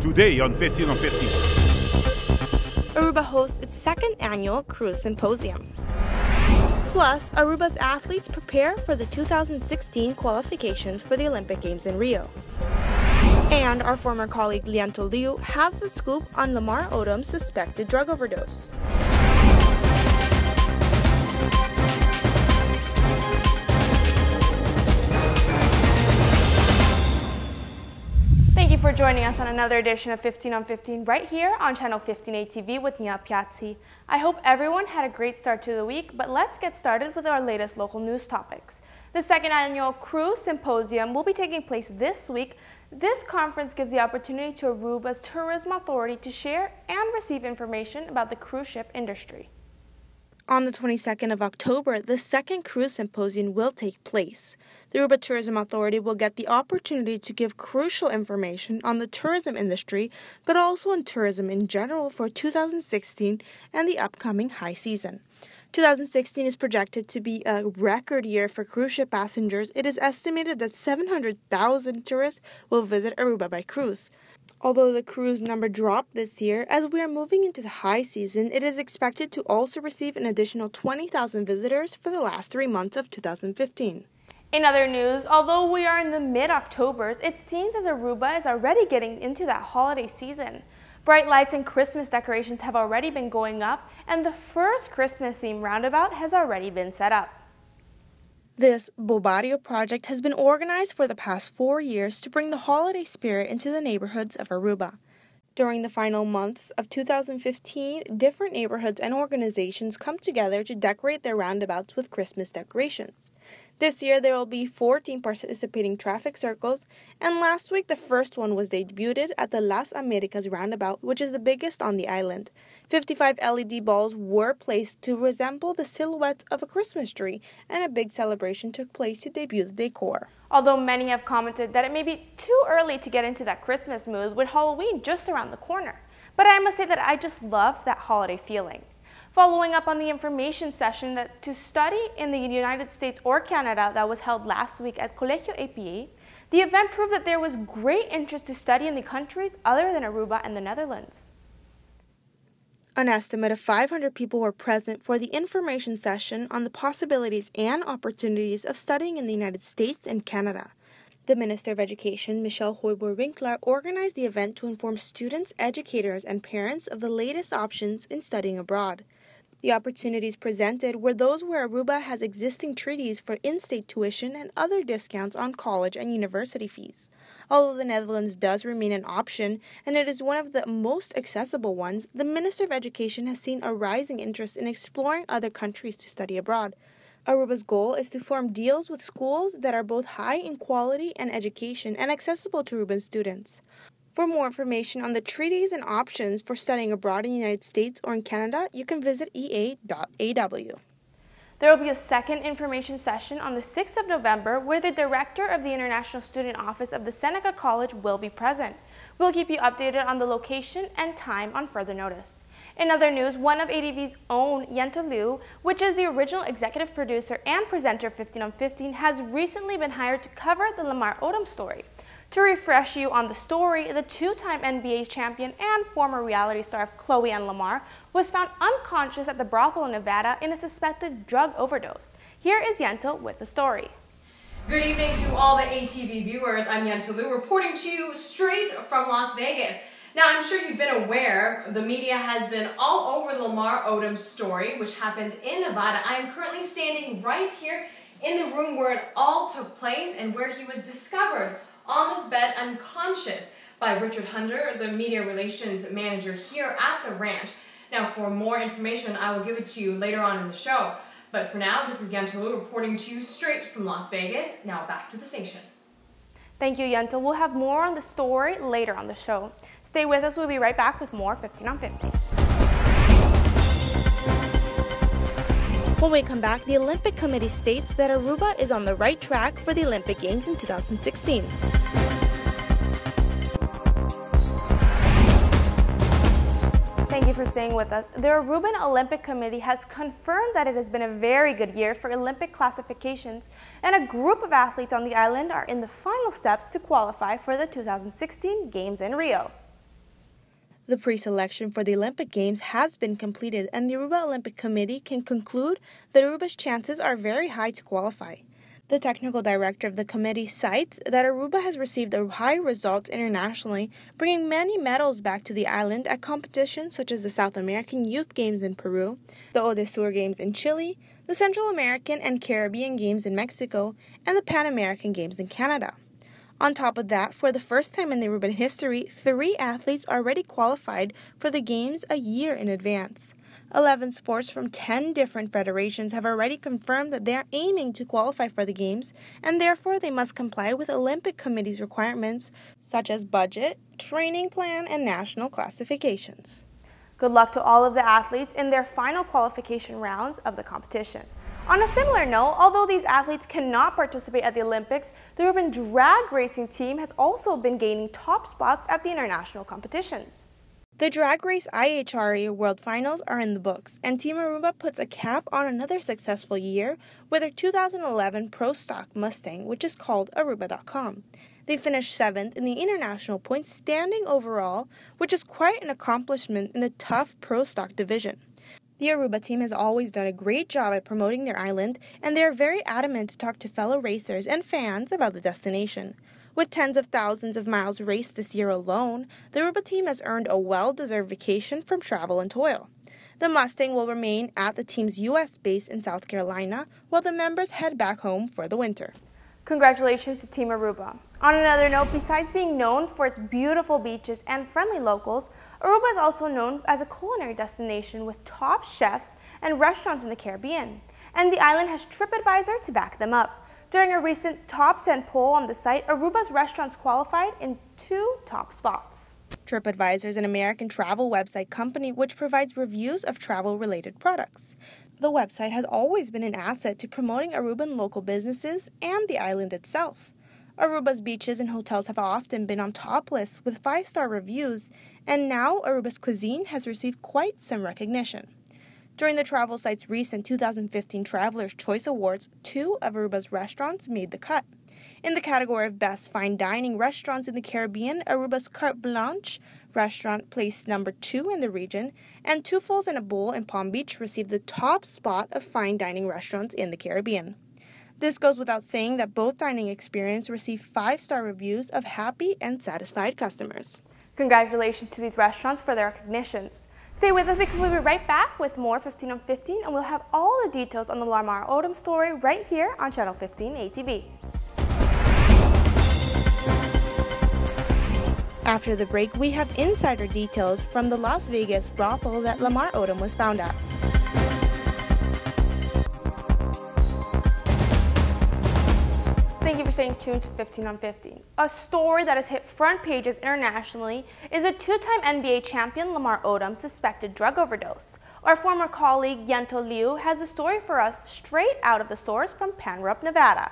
today on 15 on 15. Aruba hosts its second annual Cruise Symposium. Plus, Aruba's athletes prepare for the 2016 qualifications for the Olympic Games in Rio. And our former colleague Lianto Liu has the scoop on Lamar Odom's suspected drug overdose. Thank you for joining us on another edition of 15 on 15 right here on Channel 15A TV with Daniela Piazzi. I hope everyone had a great start to the week, but let's get started with our latest local news topics. The second annual Cruise Symposium will be taking place this week. This conference gives the opportunity to Aruba's Tourism Authority to share and receive information about the cruise ship industry. On the 22nd of October, the second Cruise Symposium will take place. The Aruba Tourism Authority will get the opportunity to give crucial information on the tourism industry, but also on tourism in general for 2016 and the upcoming high season. 2016 is projected to be a record year for cruise ship passengers. It is estimated that 700,000 tourists will visit Aruba by cruise. Although the cruise number dropped this year, as we are moving into the high season, it is expected to also receive an additional 20,000 visitors for the last 3 months of 2015. In other news, although we are in the mid-Octobers, it seems as Aruba is already getting into that holiday season. Bright lights and Christmas decorations have already been going up, and the first Christmas-themed roundabout has already been set up. This Bobario project has been organized for the past 4 years to bring the holiday spirit into the neighborhoods of Aruba. During the final months of 2015, different neighborhoods and organizations come together to decorate their roundabouts with Christmas decorations. This year, there will be 14 participating traffic circles, and last week the first one was debuted at the Las Americas roundabout, which is the biggest on the island. 55 LED balls were placed to resemble the silhouette of a Christmas tree, and a big celebration took place to debut the decor. Although many have commented that it may be too early to get into that Christmas mood with Halloween just around the corner. But I must say that I just love that holiday feeling. Following up on the information session to study in the United States or Canada that was held last week at Colegio APA, the event proved that there was great interest to study in the countries other than Aruba and the Netherlands. An estimate of 500 people were present for the information session on the possibilities and opportunities of studying in the United States and Canada. The Minister of Education, Michelle Hoiber-Winkler, organized the event to inform students, educators, and parents of the latest options in studying abroad. The opportunities presented were those where Aruba has existing treaties for in-state tuition and other discounts on college and university fees. Although the Netherlands does remain an option, and it is one of the most accessible ones, the Minister of Education has seen a rising interest in exploring other countries to study abroad. Aruba's goal is to form deals with schools that are both high in quality and education and accessible to Aruban students. For more information on the treaties and options for studying abroad in the United States or in Canada, you can visit ea.aw. There will be a second information session on the 6th of November where the Director of the International Student Office of the Seneca College will be present. We'll keep you updated on the location and time on further notice. In other news, one of ADV's own, Lianto Liu, which is the original executive producer and presenter of 15 on 15, has recently been hired to cover the Lamar Odom story. To refresh you on the story, the two-time NBA champion and former reality star Chloe Ann Lamar was found unconscious at the brothel in Nevada in a suspected drug overdose. Here is Lianto with the story. Good evening to all the ATV viewers. I'm Lianto Liu reporting to you straight from Las Vegas. Now, I'm sure you've been aware the media has been all over Lamar Odom's story, which happened in Nevada. I am currently standing right here in the room where it all took place and where he was discovered on his bed unconscious by Richard Hunter, the media relations manager here at the ranch. Now, for more information, I will give it to you later on in the show. But for now, this is Lianto Liu reporting to you straight from Las Vegas. Now back to the station. Thank you, Lianto. We'll have more on the story later on the show. Stay with us. We'll be right back with more 15 on 15. When we come back, the Olympic Committee states that Aruba is on the right track for the Olympic Games in 2016. Thank you for staying with us. The Aruban Olympic Committee has confirmed that it has been a very good year for Olympic classifications, and a group of athletes on the island are in the final steps to qualify for the 2016 Games in Rio. The pre-selection for the Olympic Games has been completed, and the Aruba Olympic Committee can conclude that Aruba's chances are very high to qualify. The technical director of the committee cites that Aruba has received high results internationally, bringing many medals back to the island at competitions such as the South American Youth Games in Peru, the Odesur Games in Chile, the Central American and Caribbean Games in Mexico, and the Pan American Games in Canada. On top of that, for the first time in the Aruban history, 3 athletes already qualified for the Games a year in advance. 11 sports from 10 different federations have already confirmed that they are aiming to qualify for the Games, and therefore they must comply with Olympic Committee's requirements, such as budget, training plan, and national classifications. Good luck to all of the athletes in their final qualification rounds of the competition. On a similar note, although these athletes cannot participate at the Olympics, the Aruban drag racing team has also been gaining top spots at the international competitions. The drag race IHRA World Finals are in the books, and Team Aruba puts a cap on another successful year with their 2011 Pro Stock Mustang, which is called Aruba.com. They finished 7th in the international points standing overall, which is quite an accomplishment in the tough Pro Stock division. The Aruba team has always done a great job at promoting their island, and they are very adamant to talk to fellow racers and fans about the destination. With tens of thousands of miles raced this year alone, the Aruba team has earned a well-deserved vacation from travel and toil. The Mustang will remain at the team's U.S. base in South Carolina, while the members head back home for the winter. Congratulations to Team Aruba. On another note, besides being known for its beautiful beaches and friendly locals, Aruba is also known as a culinary destination with top chefs and restaurants in the Caribbean. And the island has TripAdvisor to back them up. During a recent top 10 poll on the site, Aruba's restaurants qualified in 2 top spots. TripAdvisor is an American travel website company which provides reviews of travel-related products. The website has always been an asset to promoting Aruban local businesses and the island itself. Aruba's beaches and hotels have often been on top lists with 5-star reviews, and now Aruba's cuisine has received quite some recognition. During the travel site's recent 2015 Traveler's Choice Awards, 2 of Aruba's restaurants made the cut. In the category of Best Fine Dining Restaurants in the Caribbean, Aruba's Carte Blanche restaurant placed number 2 in the region, and Two Fulls and a Bowl in Palm Beach received the top spot of fine dining restaurants in the Caribbean. This goes without saying that both dining experiences received 5-star reviews of happy and satisfied customers. Congratulations to these restaurants for their recognitions. Stay with us because we'll be right back with more 15 on 15, and we'll have all the details on the Lamar Odom story right here on Channel 15 ATV. After the break, we have insider details from the Las Vegas brothel that Lamar Odom was found at. Thank you for staying tuned to 15 on 15. A story that has hit front pages internationally is a 2-time NBA champion Lamar Odom's suspected drug overdose. Our former colleague Yento Liu has a story for us straight out of the source from Panrup, Nevada.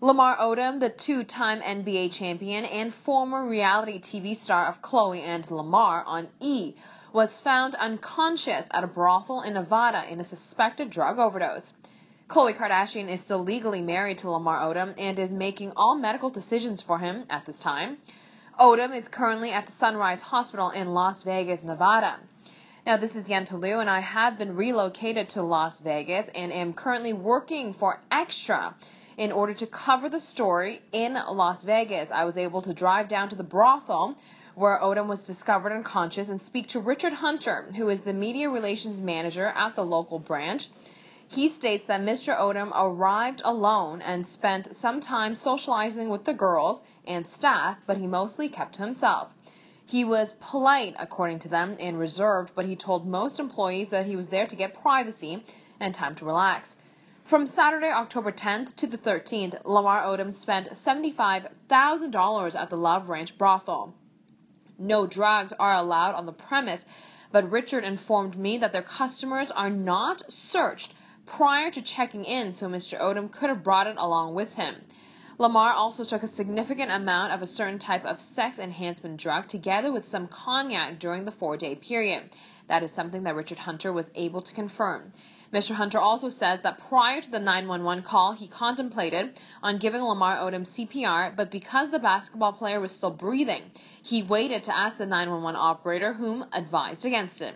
Lamar Odom, the 2-time NBA champion and former reality TV star of Chloe and Lamar on E!, was found unconscious at a brothel in Nevada in a suspected drug overdose. Khloe Kardashian is still legally married to Lamar Odom and is making all medical decisions for him at this time. Odom is currently at the Sunrise Hospital in Las Vegas, Nevada. Now, this is Yento Liu, and I have been relocated to Las Vegas and am currently working for Extra in order to cover the story in Las Vegas. I was able to drive down to the brothel where Odom was discovered unconscious and speak to Richard Hunter, who is the media relations manager at the local branch. He states that Mr. Odom arrived alone and spent some time socializing with the girls and staff, but he mostly kept to himself. He was polite, according to them, and reserved, but he told most employees that he was there to get privacy and time to relax. From Saturday, October 10th to the 13th, Lamar Odom spent $75,000 at the Love Ranch brothel. No drugs are allowed on the premise, but Richard informed me that their customers are not searched prior to checking in, so Mr. Odom could have brought it along with him. Lamar also took a significant amount of a certain type of sex enhancement drug together with some cognac during the 4-day period. That is something that Richard Hunter was able to confirm. Mr. Hunter also says that prior to the 911 call, he contemplated on giving Lamar Odom CPR, but because the basketball player was still breathing, he waited to ask the 911 operator, whom advised against it.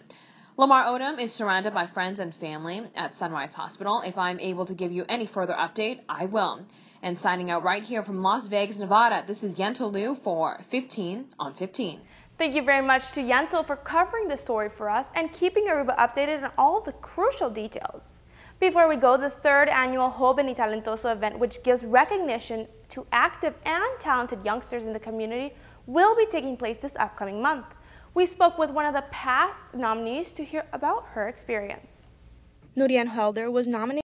Lamar Odom is surrounded by friends and family at Sunrise Hospital. If I'm able to give you any further update, I will. And signing out right here from Las Vegas, Nevada, this is Yento Liu for 15 on 15. Thank you very much to Yento for covering the story for us and keeping Aruba updated on all the crucial details. Before we go, the 3rd annual Joven y Talentoso event, which gives recognition to active and talented youngsters in the community, will be taking place this upcoming month. We spoke with one of the past nominees to hear about her experience. Nurian Helder was nominated